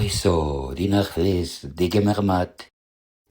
Croeso, Dinajles, Digemermat.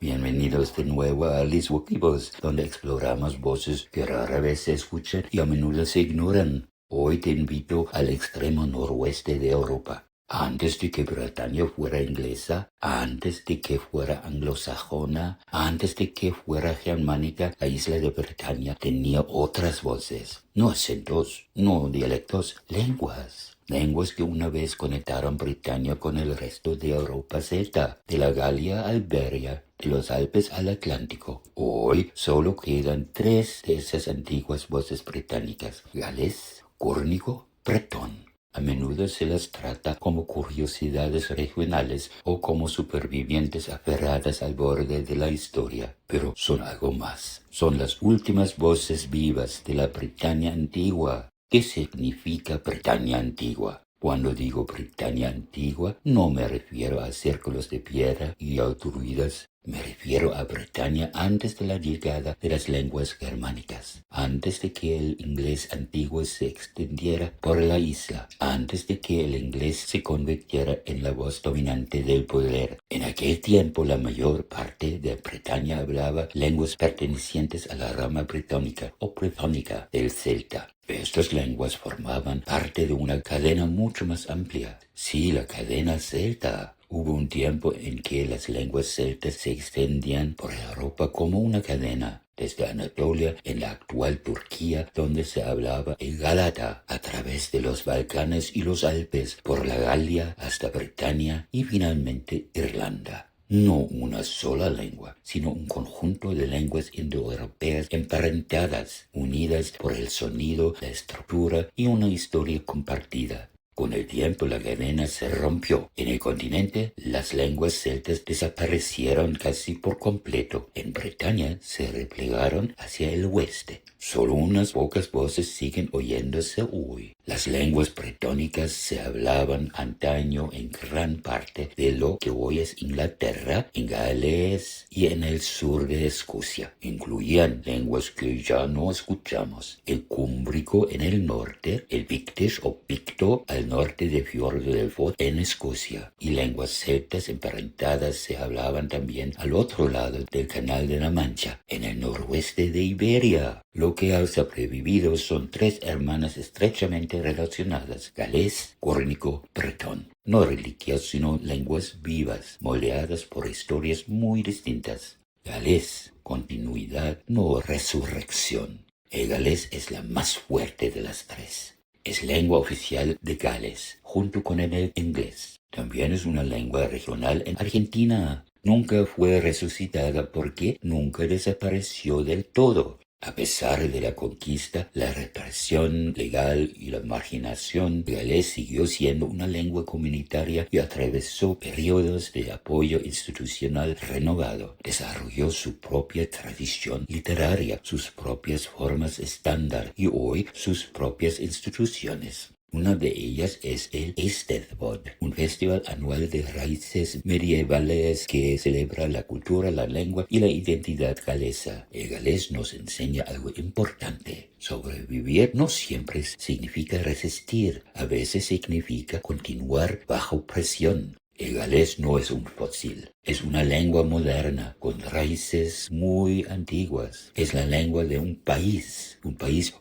Bienvenidos de nuevo a Liswokibos, donde exploramos voces que rara vez se escuchan y a menudo se ignoran. Hoy te invito al extremo noroeste de Europa. Antes de que Bretaña fuera inglesa, antes de que fuera anglosajona, antes de que fuera germánica, la isla de Bretaña tenía otras voces. No acentos, no dialectos, lenguas. Lenguas que una vez conectaron Bretaña con el resto de Europa celta, de la Galia a Iberia, de los Alpes al Atlántico. Hoy solo quedan 3 de esas antiguas voces británicas: galés, córnico, bretón. A menudo se las trata como curiosidades regionales o como supervivientes aferradas al borde de la historia, pero son algo más. Son las últimas voces vivas de la Bretaña antigua. ¿Qué significa Bretaña antigua? Cuando digo Bretaña antigua, no me refiero a círculos de piedra y a druidas. Me refiero a Bretaña antes de la llegada de las lenguas germánicas, antes de que el inglés antiguo se extendiera por la isla, antes de que el inglés se convirtiera en la voz dominante del poder. En aquel tiempo la mayor parte de Bretaña hablaba lenguas pertenecientes a la rama británica o bretónica del celta. Estas lenguas formaban parte de una cadena mucho más amplia. Sí, la cadena celta. Hubo un tiempo en que las lenguas celtas se extendían por Europa como una cadena, desde Anatolia en la actual Turquía, donde se hablaba el gálata, a través de los Balcanes y los Alpes, por la Galia hasta Bretaña y finalmente Irlanda. No una sola lengua, sino un conjunto de lenguas indoeuropeas emparentadas, unidas por el sonido, la estructura y una historia compartida. Con el tiempo la cadena se rompió. En el continente, las lenguas celtas desaparecieron casi por completo. En Bretaña se replegaron hacia el oeste. Solo unas pocas voces siguen oyéndose hoy. Las lenguas bretónicas se hablaban antaño en gran parte de lo que hoy es Inglaterra, en Gales y en el sur de Escocia. Incluían lenguas que ya no escuchamos: el cúmbrico en el norte, el pictish o picto al norte de Fiordo del Forth en Escocia, y lenguas celtas emparentadas se hablaban también al otro lado del Canal de la Mancha, en el noroeste de Iberia. Lo que ha sobrevivido son 3 hermanas estrechamente relacionadas: galés, córnico, bretón. No reliquias, sino lenguas vivas, moldeadas por historias muy distintas. Galés, continuidad, no resurrección. El galés es la más fuerte de las 3. Es lengua oficial de Gales, junto con el inglés. También es una lengua regional en Argentina. Nunca fue resucitada porque nunca desapareció del todo. A pesar de la conquista, la represión legal y la marginación, el galés siguió siendo una lengua comunitaria y atravesó periodos de apoyo institucional renovado. Desarrolló su propia tradición literaria, sus propias formas estándar y hoy sus propias instituciones. Una de ellas es el Eisteddfod, un festival anual de raíces medievales que celebra la cultura, la lengua y la identidad galesa. El galés nos enseña algo importante. Sobrevivir no siempre significa resistir, a veces significa continuar bajo presión. El galés no es un fósil, es una lengua moderna con raíces muy antiguas. Es la lengua de un país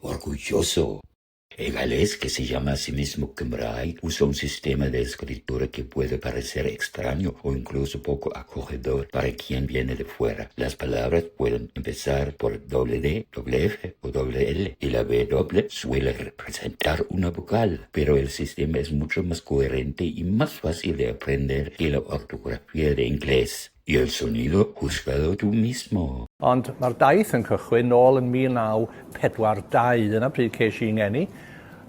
orgulloso. El galés, que se llama a sí mismo Cymraeg, usa un sistema de escritura que puede parecer extraño o incluso poco acogedor para quien viene de fuera. Las palabras pueden empezar por doble D, doble F o doble L, y la B doble suele representar una vocal, pero el sistema es mucho más coherente y más fácil de aprender que la ortografía de inglés. I el sonido, juzgado tú mismo. Ond mae'r daith yn cychwyn nôl yn 1942, dyna pryd ces i ngeni,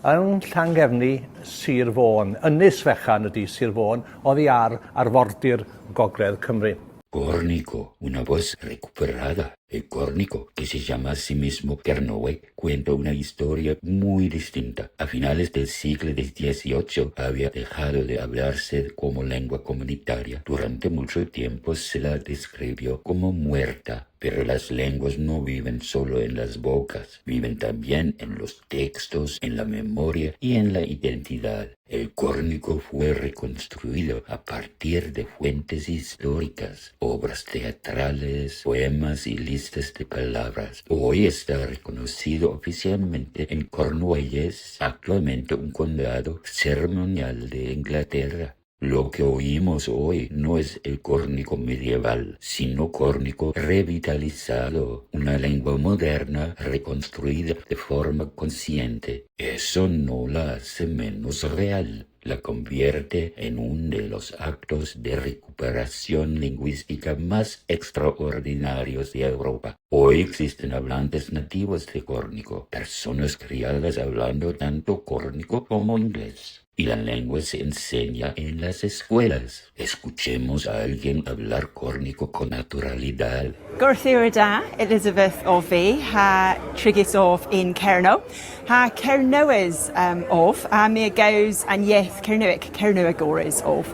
yn Llangefni, Sir Fôn. Ynys fechan ydy Sir Fôn, oddi ar arfordir Gogledd Cymru. Córnico, una voz recuperada. El córnico, que se llama a sí mismo Kernowe, cuenta una historia muy distinta. A finales del siglo XVIII había dejado de hablarse como lengua comunitaria. Durante mucho tiempo se la describió como muerta. Pero las lenguas no viven solo en las bocas, viven también en los textos, en la memoria y en la identidad. El córnico fue reconstruido a partir de fuentes históricas, obras teatrales, poemas y listas de palabras. Hoy está reconocido oficialmente en Cornualles, actualmente un condado ceremonial de Inglaterra. Lo que oímos hoy no es el córnico medieval, sino córnico revitalizado, una lengua moderna reconstruida de forma consciente. Eso no la hace menos real, la convierte en uno de los actos de recuperación lingüística más extraordinarios de Europa. Hoy existen hablantes nativos de córnico, personas criadas hablando tanto córnico como inglés. Y la lengua se enseña en las escuelas. Escuchemos a alguien hablar córnico con naturalidad. Gorthir da, Elizabeth o fi, ha trigis of in Cerno. Ha Cernoes of, a mi gaws an yeth Cernuic, Cernuagores of.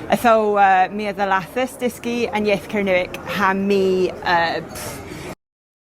Atho mi a ddalathus disgi an yeth Cernuic ha mi...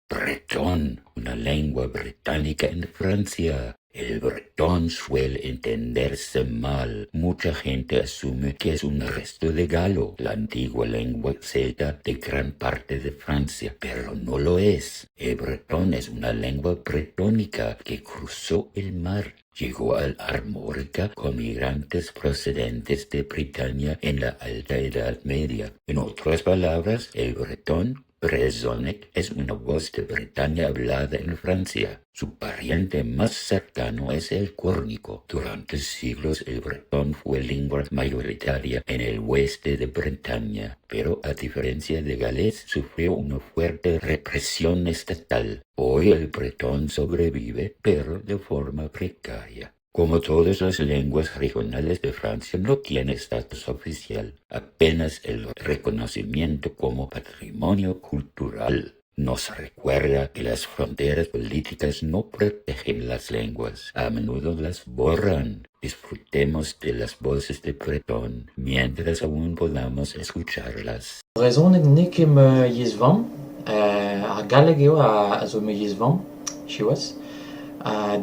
Bretón, una lengua británica en Francia. El bretón suele entenderse mal. Mucha gente asume que es un resto de galo, la antigua lengua celta de gran parte de Francia, pero no lo es. El bretón es una lengua bretónica que cruzó el mar. Llegó al Armórica con migrantes procedentes de Britania en la Alta Edad Media. En otras palabras, el bretón Brezonic es una voz de Bretaña hablada en Francia. Su pariente más cercano es el córnico. Durante siglos el bretón fue lengua mayoritaria en el oeste de Bretaña, pero a diferencia de galés sufrió una fuerte represión estatal. Hoy el bretón sobrevive, pero de forma precaria. Como todas las lenguas regionales de Francia, no tiene estatus oficial, apenas el reconocimiento como patrimonio cultural. Nos recuerda que las fronteras políticas no protegen las lenguas, a menudo las borran. Disfrutemos de las voces de bretón mientras aún podamos escucharlas. Brezhoneg nek me yezvan, ar galeg eo a zo me yezvan, chiwas.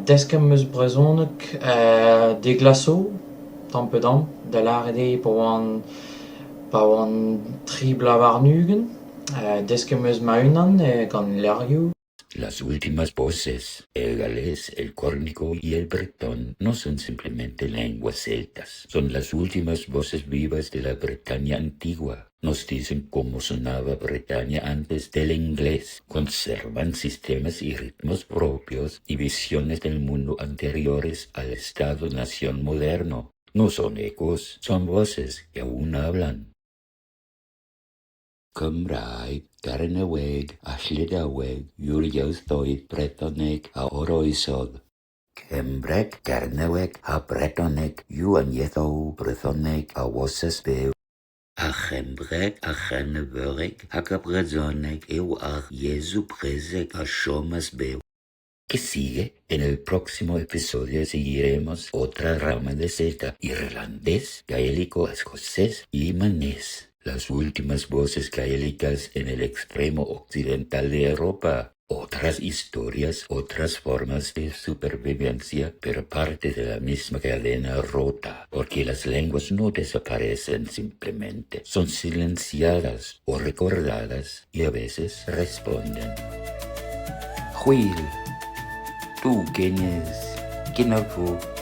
Deskem eus brezhoneg de glaso, tampedam, da larde pa oan tri blavar nugen. Deskem eus ma unan gant lerioù. Las últimas voces, el galés, el córnico y el bretón, no son simplemente lenguas celtas, son las últimas voces vivas de la Bretaña antigua. Nos dicen cómo sonaba Bretaña antes del inglés, conservan sistemas y ritmos propios y visiones del mundo anteriores al Estado-nación moderno. No son ecos, son voces que aún hablan. Cymraeg, Garneweg, a Llydaweg, yw'r Bretoneg a oroesog. Cymreg, Garneweg a Bretoneg yw yn ieithoedd Brythoneg a wosas byw. A Chymreg a Chanefyreg ac a Brythoneg yw a Iesu Breseg a Siomas byw. Que sigue? En el próximo episodio seguiremos otra rama de celta, irlandés, gaélico, escocés y manés. Las últimas voces gaélicas en el extremo occidental de Europa. Otras historias, otras formas de supervivencia, pero parte de la misma cadena rota, porque las lenguas no desaparecen simplemente, son silenciadas o recordadas y a veces responden. Juil, ¿tú quién es? ¿Quién fue?